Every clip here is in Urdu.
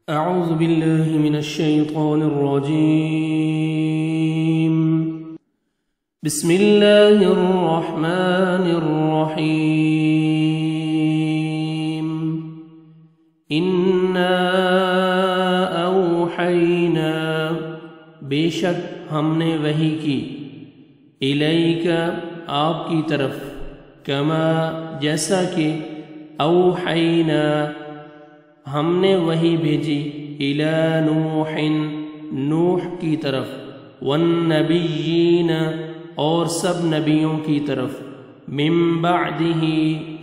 أعوذ بالله من الشيطان الرجيم. بسم الله الرحمن الرحيم. إنا أوحينا بے شک ہم نے وحی کی الیک آپ کی طرف کما جیسا کہ اوحینا ہم نے وحی بھیجی الی نوح نوح کی طرف والنبیین اور سب نبیوں کی طرف من بعدہ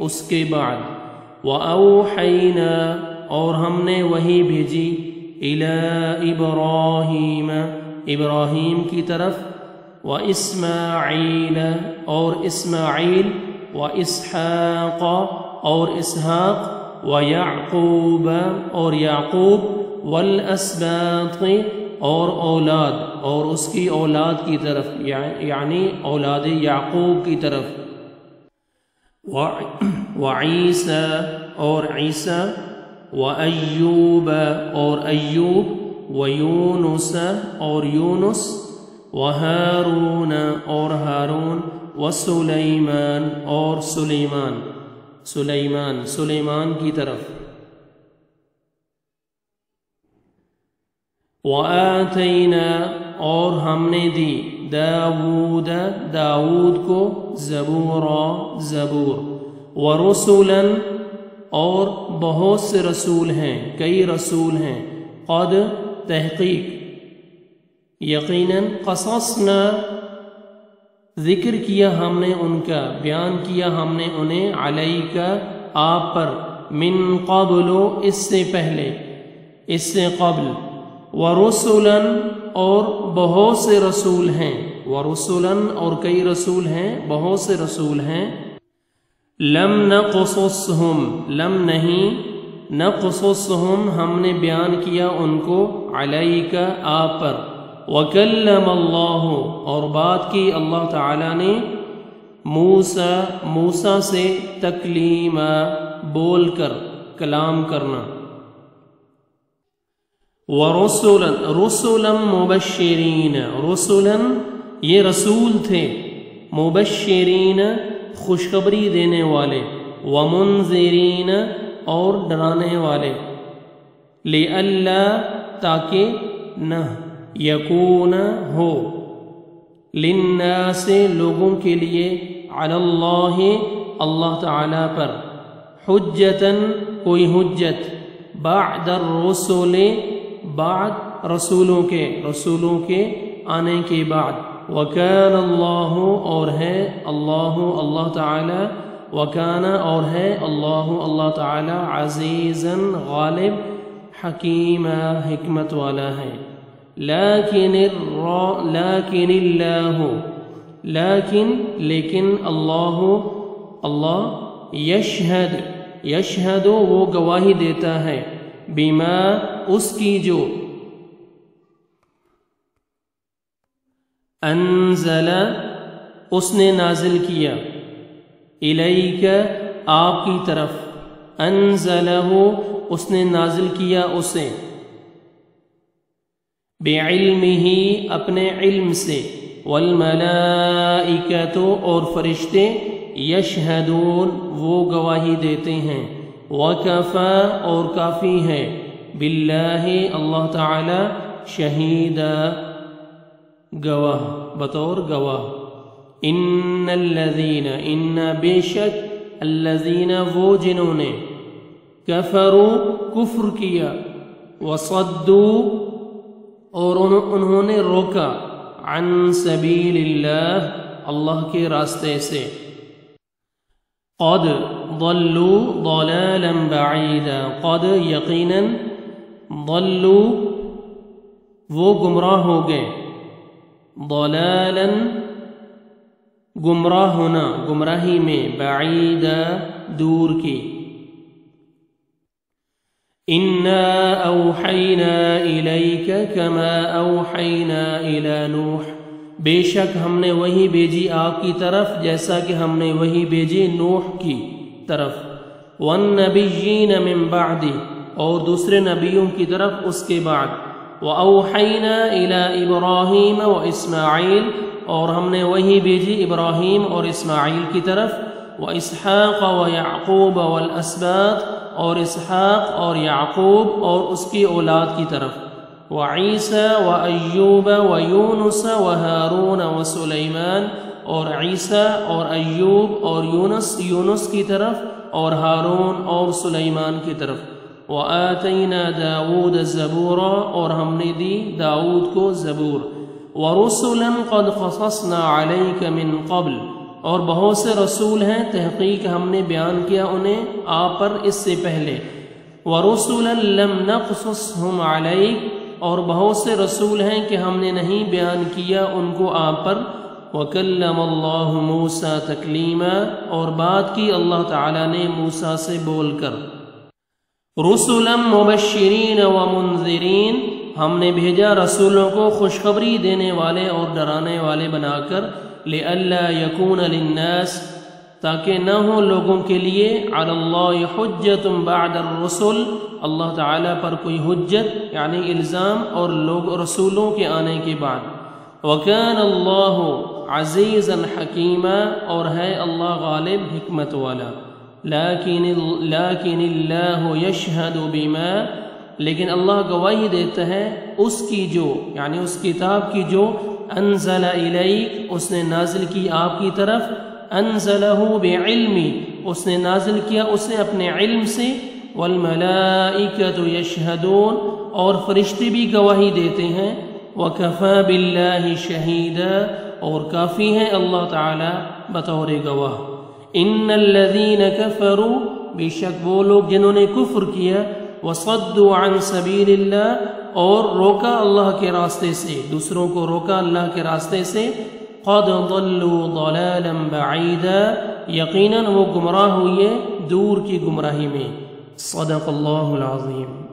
اس کے بعد واوحینا اور ہم نے وحی بھیجی الی ابراہیم ابراہیم کی طرف واسماعیل اور اسماعیل واسحاق اور اسحاق وَيَعْقُوبَ اور یعقوب والاسباط اور اولاد اور اس کی اولاد کی طرف یعنی اولاد یعقوب کی طرف وعیسیٰ اور عیسیٰ وَأَيُّوبَ اور ایوب وَيُونُسَ اور یونس وَهَارُونَ اور ہارون وَسُلَيْمَانَ اور سلیمان کی طرف وَآتَيْنَا اور ہم نے دی داود کو زبور وَرُسُلًا اور بہت سے رسول ہیں کئی رسول ہیں قد تحقیق یقیناً قصصنا ذکر کیا ہم نے ان کا بیان کیا ہم نے انہیں علیک آپ پر من قبل اس سے پہلے اس سے قبل ورسلا اور بہت سے رسول ہیں ورسلا اور کئی رسول ہیں بہت سے رسول ہیں لم نقصصہم لم نہیں نقصصہم ہم نے بیان کیا ان کو علیک آپ پر وَكَلَّمَ اللَّهُ اور بات کی اللہ تعالیٰ نے موسیٰ سے تکلیما بول کر کلام کرنا رُسُلًا مُبَشِّرِينَ رُسُلًا یہ رسول تھے مبشرین خوشخبری دینے والے وَمُنذِرِينَ اور ڈرانے والے لِأَلَّا تاکہ نہ یکون ہو للناس لوگوں کے لیے علی اللہ اللہ تعالی پر حجتاً کوئی حجت بعد الرسل بعد رسولوں کے آنے کے بعد وکان اللہ اور ہے اللہ تعالی وکان اور ہے اللہ تعالی عزیزاً غالب حکیم حکمت والا ہے لیکن اللہ یشہد وہ گواہی دیتا ہے بما اس کی جو انزل اس نے نازل کیا الیک آپ کی طرف انزلہ اس نے نازل کیا اسے بعلمہ اپنے علم سے والملائکۃ اور فرشتے یشہدون وہ گواہی دیتے ہیں وکفا اور کافی ہے باللہ اللہ تعالی شہیدا گواہ بطور گواہ ان بے شک الذین وہ جنہوں نے کفروا کفر کیا وصدوا اور انہوں نے روکا عن سبیل اللہ کے راستے سے قد ضلوا ضلالا بعیدا قد یقیناً ضلوا وہ گمراہ ہو گئے ضلالا گمراہ ہونا گمراہی میں بعیدا دور کی اِنَّا أَوْحَيْنَا إِلَيْكَ كَمَا أَوْحَيْنَا إِلَى نُوحٍ بے شک ہم نے وہی بھیجی آپ کی طرف جیسا کہ ہم نے وہی بھیجی نوح کی طرف والنبیین من بعد اور دوسرے نبیوں کی طرف اس کے بعد۔ وَأَوْحَيْنَا إِلَىٰ إِبْرَاهِيمَ وَإِسْمَاعِيلَ، اور ہم نے وہی بھیجی ابراہیم اور اسماعیل کی طرف، وَإِسْحَاقَ وَيَعْقُوبَ وَالْأَسْبَاطِ، اور اسحاق اور یعقوب اور اس کی اولاد کی طرف، وَعِيسَى وَأَيُّوبَ وَيُونُسَ وَهَارُونَ وَسُلَيْمَانَ، اور عیسیٰ اور ایوب اور یونس کی طرف، اور ہارون اور سلیمان کی طرف، وَآتَيْنَا دَاوُودَ زَبُورًا، اور ہم نے دی داؤد کو زبور، وَرُسُلًا قَدْ قَصَصْنَا عَلَيْكَ مِن قَبْلُ، اور بہت سے رسول ہیں تحقیق ہم نے بیان کیا انہیں آپ پر اس سے پہلے، وَرُسُلًا لَمْ نَقْصُصْهُمْ عَلَيْكَ، اور بہت سے رسول ہیں کہ ہم نے نہیں بیان کیا ان کو آپ پر، وَكَلَّمَ اللَّهُ مُوسَىٰ تَكْلِيمًا، اور بات کی اللہ تعالیٰ نے موسیٰ سے بول کر، رُسُلًا مُبَشِّرِينَ وَمُنذِرِينَ، ہم نے بھیجا رسولوں کو خوشخبری دینے والے اور ڈرانے والے بنا کر، لِأَلَّا يَكُونَ لِلنَّاسِ، تاکہ نہ ہو لوگوں کے لیے، عَلَى اللَّهِ حُجَّةٌ بَعْدَ الرُّسُلِ، اللہ تعالیٰ پر کوئی حجت یعنی الزام اور لوگ رسولوں کے آنے کے بعد، وَكَانَ اللَّهُ عَزِيزًا حَكِيمًا، اور ہے اللہ غالب حکمت والا، لیکن اللہ یشہد بما، لیکن اللہ گواہی دیتا ہے اس کی جو یعنی اس کتاب کی جو انزل الیک، اس نے نازل کی آپ کی طرف، انزلہ بعلمی، اس نے نازل کیا اسے اپنے علم سے، والملائکۃ یشہدون، اور فرشتے بھی گواہی دیتے ہیں، وکفی باللہ شہیدا، اور کافی ہے اللہ تعالی بطور گواہ، ان الذین کفروا، بے شک وہ لوگ جنہوں نے کفر کیا، وصدوا عن سبیل اللہ، اور روکا اللہ کے راستے سے، دوسروں کو روکا اللہ کے راستے سے، قد ضلوا ضلالا بعیدا، یقیناً وہ گمراہ ہوئے دور کی گمراہی میں۔ صدق اللہ العظیم۔